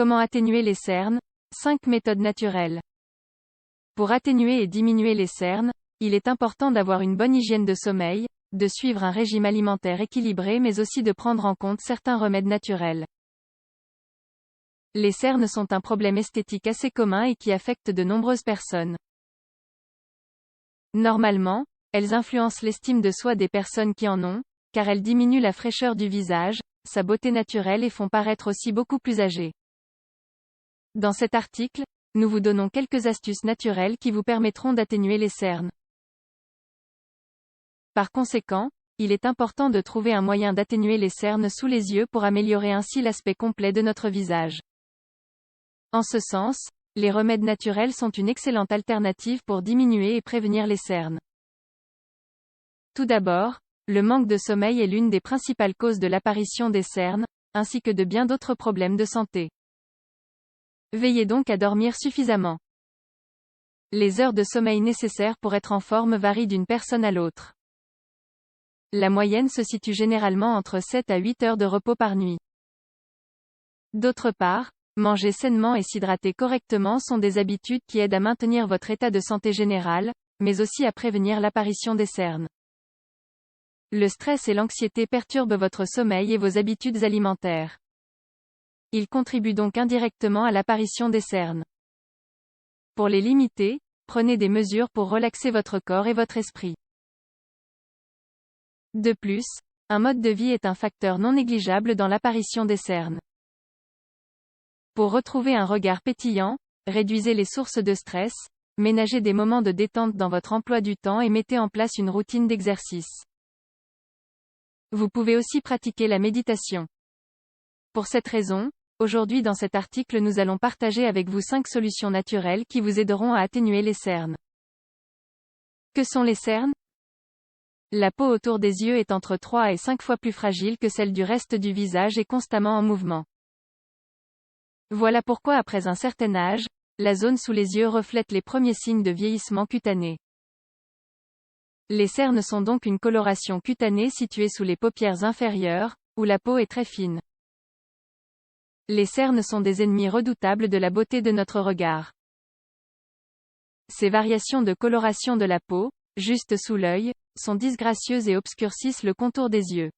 Comment atténuer les cernes? 5 méthodes naturelles. Pour atténuer et diminuer les cernes, il est important d'avoir une bonne hygiène de sommeil, de suivre un régime alimentaire équilibré mais aussi de prendre en compte certains remèdes naturels. Les cernes sont un problème esthétique assez commun et qui affecte de nombreuses personnes. Normalement, elles influencent l'estime de soi des personnes qui en ont, car elles diminuent la fraîcheur du visage, sa beauté naturelle et font paraître aussi beaucoup plus âgé. Dans cet article, nous vous donnons quelques astuces naturelles qui vous permettront d'atténuer les cernes. Par conséquent, il est important de trouver un moyen d'atténuer les cernes sous les yeux pour améliorer ainsi l'aspect complet de notre visage. En ce sens, les remèdes naturels sont une excellente alternative pour diminuer et prévenir les cernes. Tout d'abord, le manque de sommeil est l'une des principales causes de l'apparition des cernes, ainsi que de bien d'autres problèmes de santé. Veillez donc à dormir suffisamment. Les heures de sommeil nécessaires pour être en forme varient d'une personne à l'autre. La moyenne se situe généralement entre 7 à 8 heures de repos par nuit. D'autre part, manger sainement et s'hydrater correctement sont des habitudes qui aident à maintenir votre état de santé général, mais aussi à prévenir l'apparition des cernes. Le stress et l'anxiété perturbent votre sommeil et vos habitudes alimentaires. Ils contribuent donc indirectement à l'apparition des cernes. Pour les limiter, prenez des mesures pour relaxer votre corps et votre esprit. De plus, un mode de vie est un facteur non négligeable dans l'apparition des cernes. Pour retrouver un regard pétillant, réduisez les sources de stress, ménagez des moments de détente dans votre emploi du temps et mettez en place une routine d'exercice. Vous pouvez aussi pratiquer la méditation. Pour cette raison, aujourd'hui dans cet article nous allons partager avec vous 5 solutions naturelles qui vous aideront à atténuer les cernes. Que sont les cernes? La peau autour des yeux est entre 3 et 5 fois plus fragile que celle du reste du visage et constamment en mouvement. Voilà pourquoi après un certain âge, la zone sous les yeux reflète les premiers signes de vieillissement cutané. Les cernes sont donc une coloration cutanée située sous les paupières inférieures, où la peau est très fine. Les cernes sont des ennemis redoutables de la beauté de notre regard. Ces variations de coloration de la peau, juste sous l'œil, sont disgracieuses et obscurcissent le contour des yeux.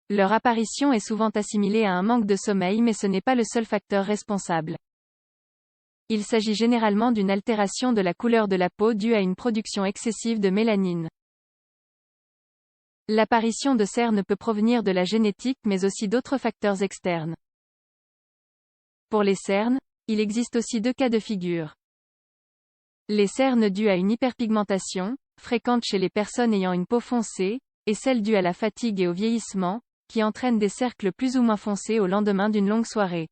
Leur apparition est souvent assimilée à un manque de sommeil mais ce n'est pas le seul facteur responsable. Il s'agit généralement d'une altération de la couleur de la peau due à une production excessive de mélanine. L'apparition de cernes peut provenir de la génétique mais aussi d'autres facteurs externes. Pour les cernes, il existe aussi 2 cas de figure. Les cernes dues à une hyperpigmentation, fréquentes chez les personnes ayant une peau foncée, et celles dues à la fatigue et au vieillissement, qui entraînent des cercles plus ou moins foncés au lendemain d'une longue soirée.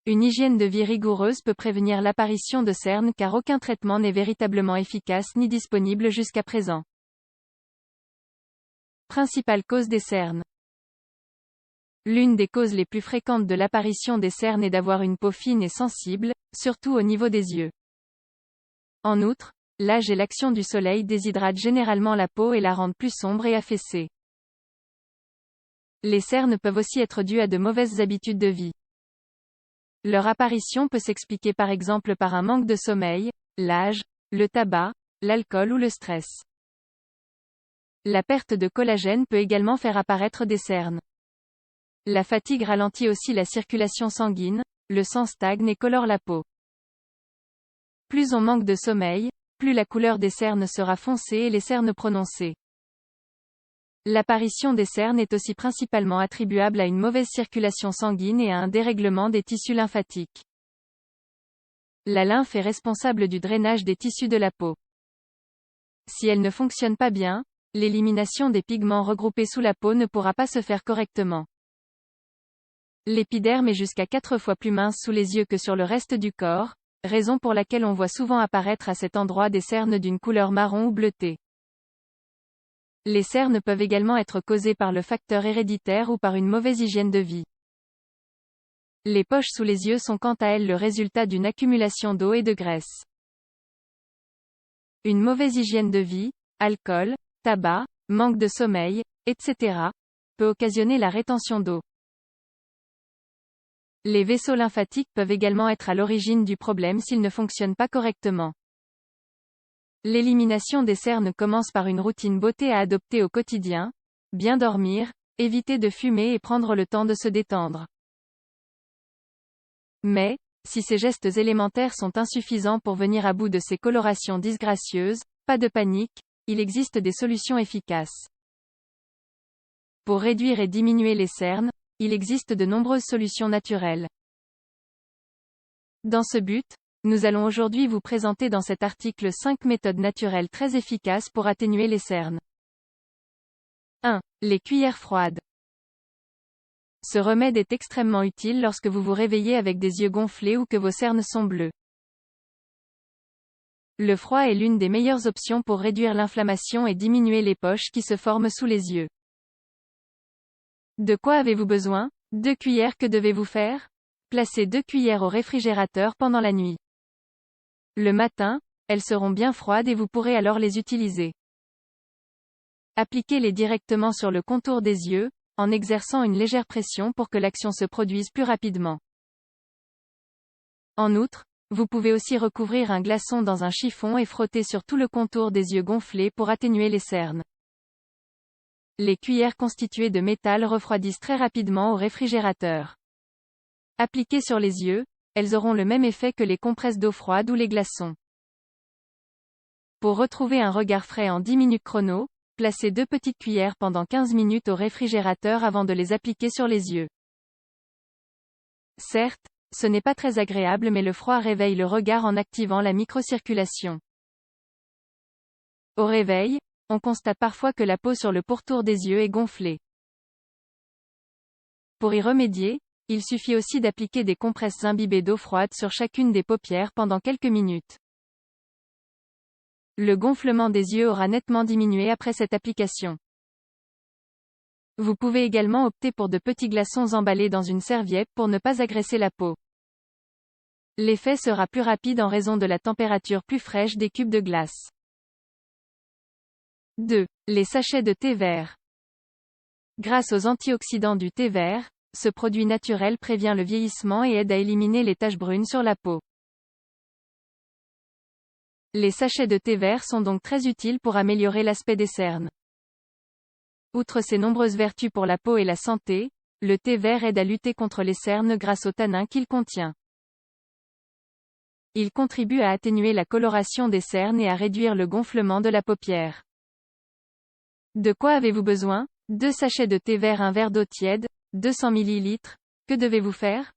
Une hygiène de vie rigoureuse peut prévenir l'apparition de cernes car aucun traitement n'est véritablement efficace ni disponible jusqu'à présent. Principale cause des cernes. L'une des causes les plus fréquentes de l'apparition des cernes est d'avoir une peau fine et sensible, surtout au niveau des yeux. En outre, l'âge et l'action du soleil déshydratent généralement la peau et la rendent plus sombre et affaissée. Les cernes peuvent aussi être dues à de mauvaises habitudes de vie. Leur apparition peut s'expliquer par exemple par un manque de sommeil, l'âge, le tabac, l'alcool ou le stress. La perte de collagène peut également faire apparaître des cernes. La fatigue ralentit aussi la circulation sanguine, le sang stagne et colore la peau. Plus on manque de sommeil, plus la couleur des cernes sera foncée et les cernes prononcées. L'apparition des cernes est aussi principalement attribuable à une mauvaise circulation sanguine et à un dérèglement des tissus lymphatiques. La lymphe est responsable du drainage des tissus de la peau. Si elle ne fonctionne pas bien, l'élimination des pigments regroupés sous la peau ne pourra pas se faire correctement. L'épiderme est jusqu'à 4 fois plus mince sous les yeux que sur le reste du corps, raison pour laquelle on voit souvent apparaître à cet endroit des cernes d'une couleur marron ou bleutée. Les cernes peuvent également être causées par le facteur héréditaire ou par une mauvaise hygiène de vie. Les poches sous les yeux sont quant à elles le résultat d'une accumulation d'eau et de graisse. Une mauvaise hygiène de vie, alcool, tabac, manque de sommeil, etc., peut occasionner la rétention d'eau. Les vaisseaux lymphatiques peuvent également être à l'origine du problème s'ils ne fonctionnent pas correctement. L'élimination des cernes commence par une routine beauté à adopter au quotidien. Bien dormir, éviter de fumer et prendre le temps de se détendre. Mais, si ces gestes élémentaires sont insuffisants pour venir à bout de ces colorations disgracieuses, pas de panique, il existe des solutions efficaces. Pour réduire et diminuer les cernes, il existe de nombreuses solutions naturelles. Dans ce but, nous allons aujourd'hui vous présenter dans cet article 5 méthodes naturelles très efficaces pour atténuer les cernes. 1. Les cuillères froides. Ce remède est extrêmement utile lorsque vous vous réveillez avec des yeux gonflés ou que vos cernes sont bleues. Le froid est l'une des meilleures options pour réduire l'inflammation et diminuer les poches qui se forment sous les yeux. De quoi avez-vous besoin? 2 cuillères. Que devez-vous faire? Placez 2 cuillères au réfrigérateur pendant la nuit. Le matin, elles seront bien froides et vous pourrez alors les utiliser. Appliquez-les directement sur le contour des yeux, en exerçant une légère pression pour que l'action se produise plus rapidement. En outre, vous pouvez aussi recouvrir un glaçon dans un chiffon et frotter sur tout le contour des yeux gonflés pour atténuer les cernes. Les cuillères constituées de métal refroidissent très rapidement au réfrigérateur. Appliquées sur les yeux, elles auront le même effet que les compresses d'eau froide ou les glaçons. Pour retrouver un regard frais en 10 minutes chrono, placez 2 petites cuillères pendant 15 minutes au réfrigérateur avant de les appliquer sur les yeux. Certes, ce n'est pas très agréable mais le froid réveille le regard en activant la microcirculation. Au réveil, on constate parfois que la peau sur le pourtour des yeux est gonflée. Pour y remédier, il suffit aussi d'appliquer des compresses imbibées d'eau froide sur chacune des paupières pendant quelques minutes. Le gonflement des yeux aura nettement diminué après cette application. Vous pouvez également opter pour de petits glaçons emballés dans une serviette pour ne pas agresser la peau. L'effet sera plus rapide en raison de la température plus fraîche des cubes de glace. 2. Les sachets de thé vert. Grâce aux antioxydants du thé vert, ce produit naturel prévient le vieillissement et aide à éliminer les taches brunes sur la peau. Les sachets de thé vert sont donc très utiles pour améliorer l'aspect des cernes. Outre ses nombreuses vertus pour la peau et la santé, le thé vert aide à lutter contre les cernes grâce au tanin qu'il contient. Il contribue à atténuer la coloration des cernes et à réduire le gonflement de la paupière. De quoi avez-vous besoin? 2 sachets de thé vert, un verre d'eau tiède, 200 ml. Que devez-vous faire?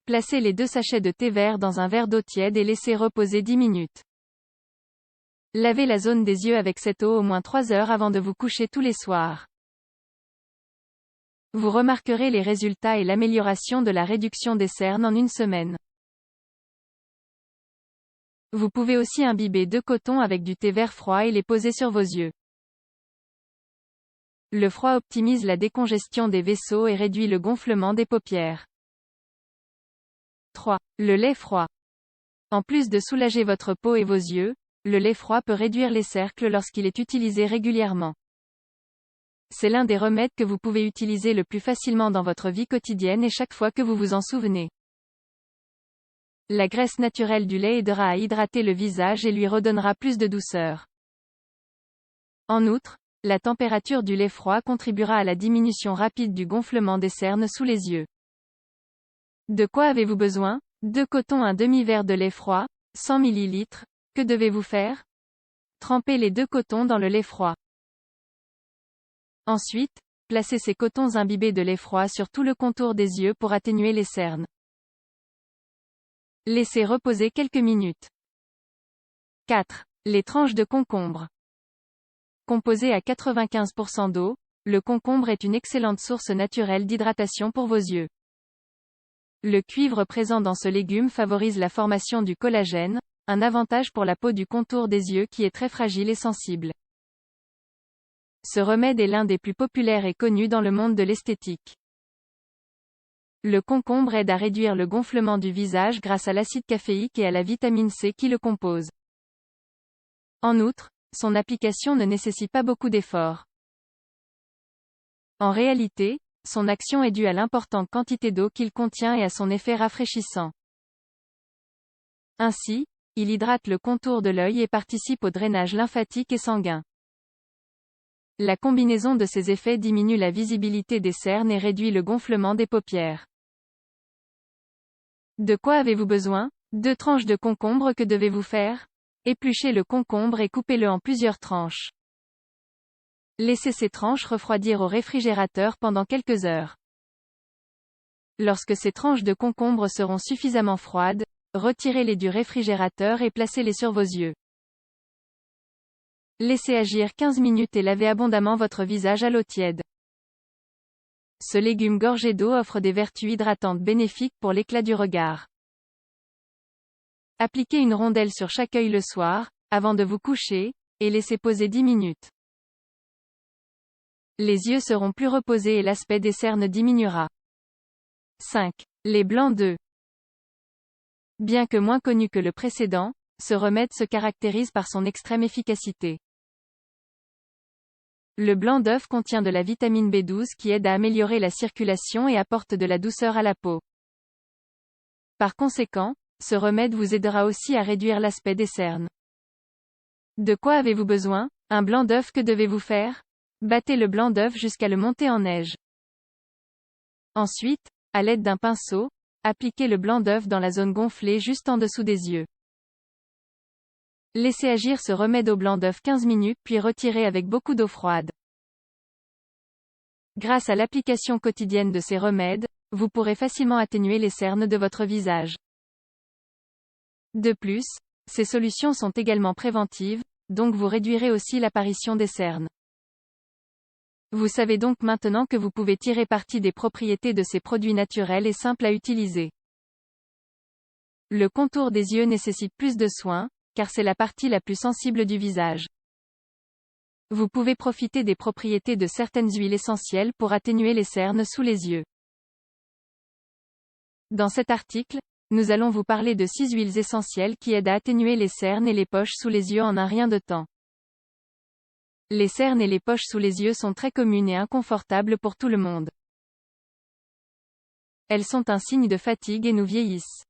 Placez les 2 sachets de thé vert dans un verre d'eau tiède et laissez reposer 10 minutes. Lavez la zone des yeux avec cette eau au moins 3 heures avant de vous coucher tous les soirs. Vous remarquerez les résultats et l'amélioration de la réduction des cernes en une semaine. Vous pouvez aussi imbiber 2 cotons avec du thé vert froid et les poser sur vos yeux. Le froid optimise la décongestion des vaisseaux et réduit le gonflement des paupières. 3. Le lait froid. En plus de soulager votre peau et vos yeux, le lait froid peut réduire les cercles lorsqu'il est utilisé régulièrement. C'est l'un des remèdes que vous pouvez utiliser le plus facilement dans votre vie quotidienne et chaque fois que vous vous en souvenez. La graisse naturelle du lait aidera à hydrater le visage et lui redonnera plus de douceur. En outre, la température du lait froid contribuera à la diminution rapide du gonflement des cernes sous les yeux. De quoi avez-vous besoin? 2 cotons, un demi-verre de lait froid, 100 ml. Que devez-vous faire? Trempez les 2 cotons dans le lait froid. Ensuite, placez ces cotons imbibés de lait froid sur tout le contour des yeux pour atténuer les cernes. Laissez reposer quelques minutes. 4. Les tranches de concombre. Composé à 95% d'eau, le concombre est une excellente source naturelle d'hydratation pour vos yeux. Le cuivre présent dans ce légume favorise la formation du collagène, un avantage pour la peau du contour des yeux qui est très fragile et sensible. Ce remède est l'un des plus populaires et connus dans le monde de l'esthétique. Le concombre aide à réduire le gonflement du visage grâce à l'acide caféique et à la vitamine C qui le compose. En outre, son application ne nécessite pas beaucoup d'efforts. En réalité, son action est due à l'importante quantité d'eau qu'il contient et à son effet rafraîchissant. Ainsi, il hydrate le contour de l'œil et participe au drainage lymphatique et sanguin. La combinaison de ces effets diminue la visibilité des cernes et réduit le gonflement des paupières. De quoi avez-vous besoin? 2 tranches de concombre. Que devez-vous faire? Épluchez le concombre et coupez-le en plusieurs tranches. Laissez ces tranches refroidir au réfrigérateur pendant quelques heures. Lorsque ces tranches de concombre seront suffisamment froides, retirez-les du réfrigérateur et placez-les sur vos yeux. Laissez agir 15 minutes et lavez abondamment votre visage à l'eau tiède. Ce légume gorgé d'eau offre des vertus hydratantes bénéfiques pour l'éclat du regard. Appliquez une rondelle sur chaque œil le soir, avant de vous coucher, et laissez poser 10 minutes. Les yeux seront plus reposés et l'aspect des cernes diminuera. 5. Les blancs d'œufs. Bien que moins connu que le précédent, ce remède se caractérise par son extrême efficacité. Le blanc d'œuf contient de la vitamine B12 qui aide à améliorer la circulation et apporte de la douceur à la peau. Par conséquent, ce remède vous aidera aussi à réduire l'aspect des cernes. De quoi avez-vous besoin? Un blanc d'œuf. Que devez-vous faire? Battez le blanc d'œuf jusqu'à le monter en neige. Ensuite, à l'aide d'un pinceau, appliquez le blanc d'œuf dans la zone gonflée juste en dessous des yeux. Laissez agir ce remède au blanc d'œuf 15 minutes puis retirez avec beaucoup d'eau froide. Grâce à l'application quotidienne de ces remèdes, vous pourrez facilement atténuer les cernes de votre visage. De plus, ces solutions sont également préventives, donc vous réduirez aussi l'apparition des cernes. Vous savez donc maintenant que vous pouvez tirer parti des propriétés de ces produits naturels et simples à utiliser. Le contour des yeux nécessite plus de soins, car c'est la partie la plus sensible du visage. Vous pouvez profiter des propriétés de certaines huiles essentielles pour atténuer les cernes sous les yeux. Dans cet article, nous allons vous parler de 6 huiles essentielles qui aident à atténuer les cernes et les poches sous les yeux en un rien de temps. Les cernes et les poches sous les yeux sont très communes et inconfortables pour tout le monde. Elles sont un signe de fatigue et nous vieillissent.